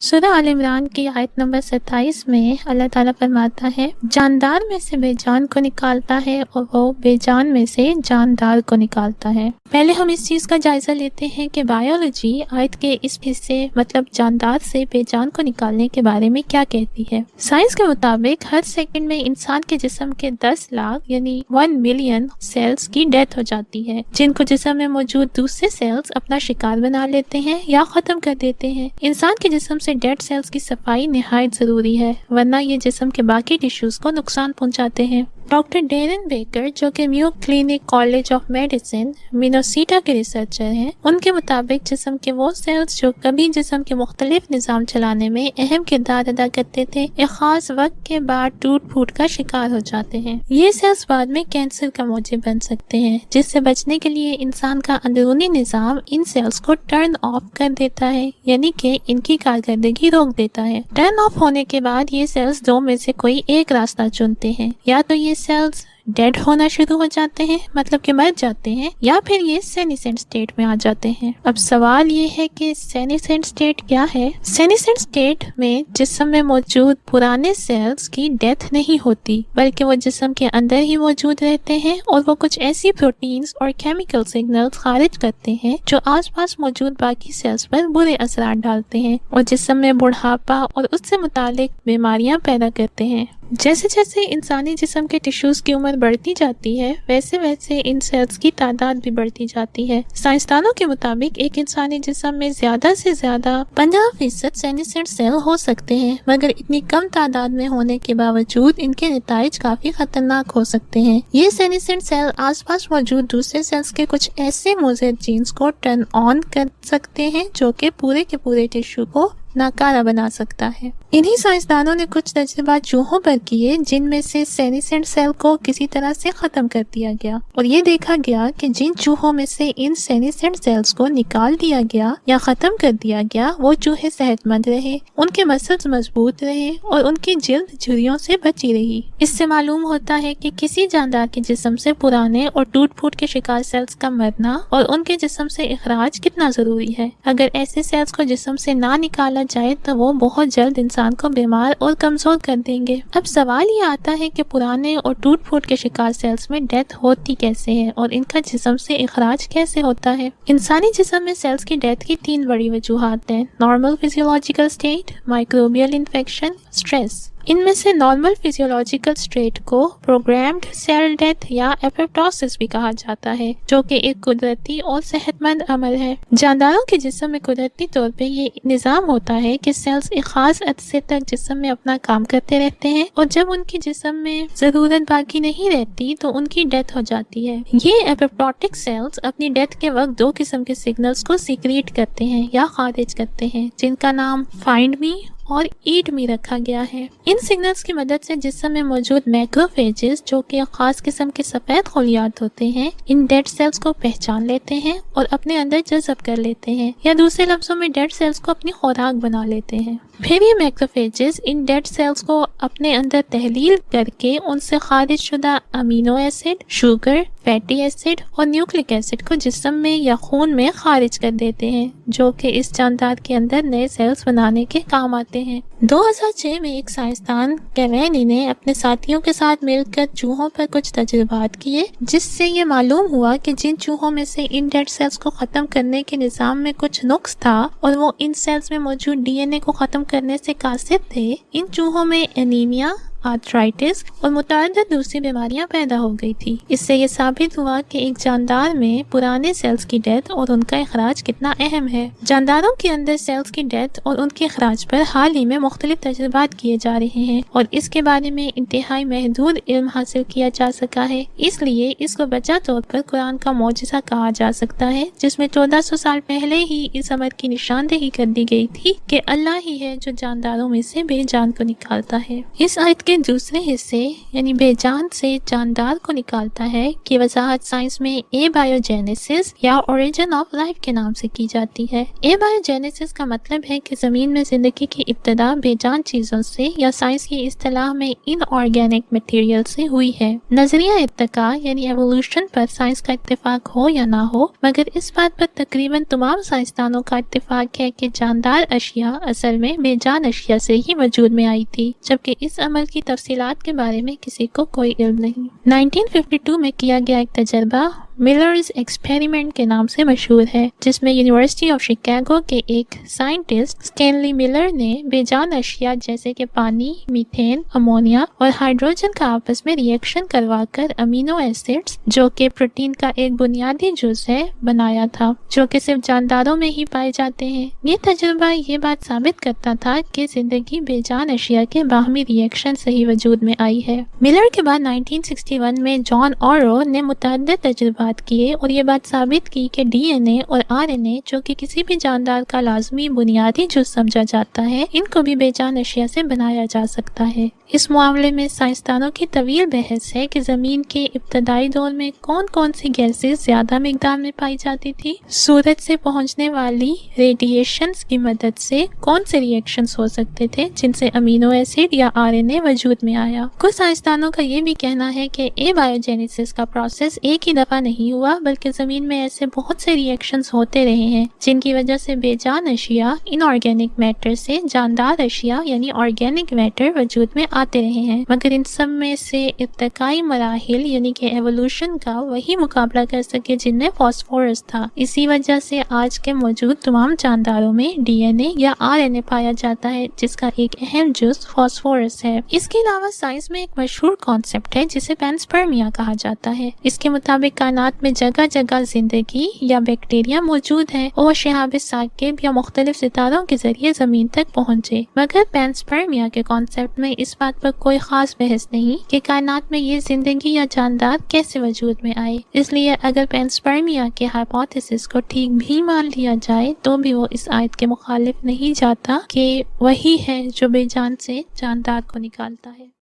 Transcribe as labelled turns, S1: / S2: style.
S1: سورہ آل عمران کی آیت نمبر 27 میں اللہ تعالیٰ فرماتا ہے، جاندار میں سے بے جان کو نکالتا ہے اور وہ بے جان میں سے جاندار کو نکالتا ہے۔ پہلے ہم اس چیز کا جائزہ لیتے ہیں کہ بائیولوجی آیت کے اس حصے مطلب جاندار سے بے جان کو نکالنے کے بارے میں کیا کہتی ہے۔ سائنس کے مطابق ہر سیکنڈ میں انسان کے جسم کے 10 لاکھ یعنی 1 ملین سیلز کی ڈیتھ ہو جاتی ہے، جن کو جسم میں موجود دوسرے سیلز اپنا شکار بنا لیتے ہیں یا ختم کر دیتے ہیں۔ انسان کے جسم سے ڈیڈ سیلز کی صفائی نہایت ضروری ہے، ورنہ یہ جسم کے باقی ٹیشوز کو نقصان پہنچاتے ہیں۔ ڈاکٹر ڈیرن بیکر جو کہ میو کلینک کالج آف میڈیسن مینوسیٹا کے ریسرچر ہیں، ان کے مطابق جسم کے وہ سیلز جو کبھی جسم کے مختلف نظام چلانے میں اہم کردار ادا کرتے تھے، ایک خاص وقت کے بعد ٹوٹ پھوٹ کا شکار ہو جاتے ہیں۔ یہ سیلز بعد میں کینسر کا موجب بن سکتے ہیں، جس سے بچنے کے لیے انسان کا اندرونی نظام ان سیلز کو ٹرن آف کر دیتا ہے، یعنی کہ ان کی کارکردگی روک دیتا ہے۔ ٹرن آف ہونے کے بعد یہ سیلز دو میں سے کوئی ایک راستہ چنتے ہیں، یا تو یہ سیلز ڈیڈ ہونا شروع ہو جاتے ہیں، مطلب کہ مر جاتے ہیں، یا پھر یہ سینیسنٹ سٹیٹ میں آ جاتے ہیں۔ اب سوال یہ ہے کہ سینیسنٹ سٹیٹ کیا ہے؟ سینیسنٹ سٹیٹ میں جسم میں موجود پرانے سیلز کی ڈیتھ نہیں ہوتی، بلکہ وہ جسم کے اندر ہی موجود رہتے ہیں اور وہ کچھ ایسی پروٹینز اور کیمیکل سگنلز خارج کرتے ہیں جو آس پاس موجود باقی سیلز پر برے اثرات ڈالتے ہیں اور جسم میں بڑھاپا اور اس سے متعلق بیماریاں پیدا کرتے ہیں۔ جیسے جیسے انسانی جسم کے ٹیشوز کی عمر بڑھتی جاتی ہے، ویسے ویسے ان سیلز کی تعداد بھی بڑھتی جاتی ہے۔ سائنسدانوں کے مطابق ایک انسانی جسم میں زیادہ سے زیادہ 15% سینیسنٹ سیل ہو سکتے ہیں، مگر اتنی کم تعداد میں ہونے کے باوجود ان کے نتائج کافی خطرناک ہو سکتے ہیں۔ یہ سینیسنٹ سیل آس پاس موجود دوسرے سیلز کے کچھ ایسے مضر جینز کو ٹرن آن کر سکتے ہیں جو کہ پورے کے پورے ٹیشو کو ناکارہ بنا سکتا ہے۔ انہی سائنسدانوں نے کچھ تجربات چوہوں پر کیے جن میں سے سینیسنٹ سیل کو کسی طرح سے ختم کر دیا گیا، اور یہ دیکھا گیا کہ جن چوہوں میں سے ان سینیسنٹ سیلز کو نکال دیا گیا یا ختم کر دیا گیا، وہ چوہے صحت مند رہے، ان کے مسلز مضبوط رہے اور ان کی جلد جھریوں سے بچی رہی۔ اس سے معلوم ہوتا ہے کہ کسی جاندار کے جسم سے پرانے اور ٹوٹ پھوٹ کے شکار سیلز کا مرنا اور ان کے جسم سے اخراج کتنا ضروری ہے۔ اگر ایسے سیلز کو جسم سے نہ نکالا جائے تو وہ بہت جلد انسان کو بیمار اور کمزور کر دیں گے۔ اب سوال یہ آتا ہے کہ پرانے اور ٹوٹ پھوٹ کے شکار سیلز میں ڈیتھ ہوتی کیسے ہے اور ان کا جسم سے اخراج کیسے ہوتا ہے؟ انسانی جسم میں سیلز کی ڈیتھ کی 3 بڑی وجوہات ہیں: normal physiological state, microbial infection, stress. ان میں سے نارمل فزیولوجیکل سٹیٹ کو پروگرامڈ سیل ڈیتھ یا اپوپٹوسس بھی کہا جاتا ہے، جو کہ ایک قدرتی اور صحت مند عمل ہے۔ جانداروں کے جسم میں قدرتی طور پہ یہ نظام ہوتا ہے کہ سیلز ایک خاص عرصے تک جسم میں اپنا کام کرتے رہتے ہیں، اور جب ان کے جسم میں ضرورت باقی نہیں رہتی تو ان کی ڈیتھ ہو جاتی ہے۔ یہ اپوپٹوٹک سیلز اپنی ڈیتھ کے وقت 2 قسم کے سگنلز کو سیکریٹ کرتے ہیں یا خارج کرتے ہیں، جن کا نام فائنڈ می اور ایٹ می رکھا گیا ہے۔ ان سگنلز کی مدد سے جسم میں موجود میکروفیجز، جو کہ ایک خاص قسم کے سفید خلیات ہوتے ہیں، ان ڈیڈ سیلز کو پہچان لیتے ہیں اور اپنے اندر جذب کر لیتے ہیں، یا دوسرے لفظوں میں ڈیڈ سیلز کو اپنی خوراک بنا لیتے ہیں۔ پھر یہ میکروفیجز ان ڈیڈ سیلز کو اپنے اندر تحلیل کر کے ان سے خارج شدہ amino acid, sugar, fatty acid اور نیوکلک ایسڈ کو جسم میں یا خون میں خارج کر دیتے ہیں، جو کہ اس جاندار کے اندر نئے سیلز بنانے کے کام آتے ہیں۔ 2006 میں ایک سائنسدان کیوینی نے اپنے ساتھیوں کے ساتھ مل کر چوہوں پر کچھ تجربات کیے، جس سے یہ معلوم ہوا کہ جن چوہوں میں سے ان ڈیڈ سیلز کو ختم کرنے کے نظام میں کچھ نقص تھا اور وہ ان سیلز میں موجود ڈی این اے کو ختم کرنے سے قاصر تھے، ان چوہوں میں انیمیا، آرتھرائٹس اور متعدد دوسری بیماریاں پیدا ہو گئی تھی۔ اس سے یہ ثابت ہوا کہ ایک جاندار میں پرانے سیلز کی ڈیتھ اور ان کا اخراج کتنا اہم ہے۔ جانداروں کے اندر سیلز کی ڈیتھ اور ان کے اخراج پر حال ہی میں مختلف تجربات کیے جا رہے ہیں، اور اس کے بارے میں انتہائی محدود علم حاصل کیا جا سکا ہے۔ اس لیے اس کو بجا طور پر قرآن کا معجزہ کہا جا سکتا ہے، جس میں 1400 سال پہلے ہی اس امر کی نشاندہی کر دی گئی تھی کہ اللہ ہی ہے جو جانداروں میں سے بے جان کو نکالتا ہے۔ اس آیت کے دوسرے حصے یعنی بے جان سے جاندار کو نکالتا ہے کی وضاحت سائنس میں اے بایوجینیسس یا اوریجن آف لائف کے نام سے کی جاتی ہے۔ اے بایوجینیسس کا مطلب ہے کہ زمین میں زندگی کی ابتدا بے جان چیزوں سے یا سائنس کی اصطلاح میں ان آرگینک مٹیریل سے ہوئی ہے۔ نظریہ ارتقاء یعنی ایوولوشن پر سائنس کا اتفاق ہو یا نہ ہو، مگر اس بات پر تقریباً تمام سائنسدانوں کا اتفاق ہے کہ جاندار اشیاء اصل میں بے جان اشیاء سے ہی وجود میں آئی تھی، جبکہ اس عمل کی تفصیلات کے بارے میں کسی کو کوئی علم نہیں۔ 1952 میں کیا گیا ایک تجربہ ملرز ایکسپیریمنٹ کے نام سے مشہور ہے، جس میں یونیورسٹی آف شکاگو کے ایک سائنٹسٹ اسٹینلی ملر نے بے جان اشیاء جیسے کہ پانی، میتھین، امونیا اور ہائیڈروجن کا آپس میں ری ایکشن کروا کر امینو ایسڈز جو کہ پروٹین کا ایک بنیادی جز ہے بنایا تھا، جو کہ صرف جانداروں میں ہی پائے جاتے ہیں۔ یہ تجربہ یہ بات ثابت کرتا تھا کہ زندگی بے جان اشیاء کے باہمی ری ایکشن سے ہی وجود میں آئی ہے۔ ملر کے بعد 1961 میں جان اورو نے متعدد تجربات کیے اور یہ بات ثابت کی کہ ڈی این اے اور آر این اے جو کہ کسی بھی جاندار کا لازمی بنیادی جز سمجھا جاتا ہے، ان کو بھی بے جان اشیاء سے بنایا جا سکتا ہے۔ اس معاملے میں سائنسدانوں کی طویل بحث ہے کہ زمین کے ابتدائی دور میں کون کون سی گیسز زیادہ مقدار میں پائی جاتی تھی، سورج سے پہنچنے والی ریڈیشنز کی مدد سے کون سے ری ایکشنز ہو سکتے تھے جن سے امینو ایسڈ یا آر این اے وجود میں آیا۔ کچھ سائنسدانوں کا یہ بھی کہنا ہے کہ اے بایوجینیسس کا پروسیس ایک ہی دفعہ نہیں ہوا، بلکہ زمین میں ایسے بہت سے ری ایکشنز ہوتے رہے ہیں جن کی وجہ سے بے جان اشیاء ان آرگینک میٹر سے جاندار اشیاء یعنی آرگینک میٹر وجود میں آتے رہے ہیں، مگر ان سب میں سے ارتقائی مراحل یعنی کہ ایوولوشن کا وہی مقابلہ کر سکے جن میں فاسفورس تھا۔ اسی وجہ سے آج کے موجود تمام جانداروں میں ڈی این اے یا آر این اے پایا جاتا ہے، جس کا ایک اہم جز فاسفورس ہے۔ اس کے علاوہ سائنس میں ایک مشہور کانسیپٹ ہے جسے پینسپرمیا کہا جاتا ہے۔ اس کے مطابق کائنات میں جگہ جگہ زندگی یا بیکٹیریا موجود ہے اور شہاب ثاقب یا مختلف ستاروں کے ذریعے زمین تک پہنچے، مگر پینسپرمیا کے کانسیپٹ میں اس بات پر کوئی خاص بحث نہیں کہ کائنات میں یہ زندگی یا جاندار کیسے وجود میں آئے۔ اس لیے اگر پینسپرمیا کے ہائپوتھیسس کو ٹھیک بھی مان لیا جائے تو بھی وہ اس آیت کے مخالف نہیں جاتا کہ وہی ہے جو بے جان سے جاندار کو نکالتا ہے۔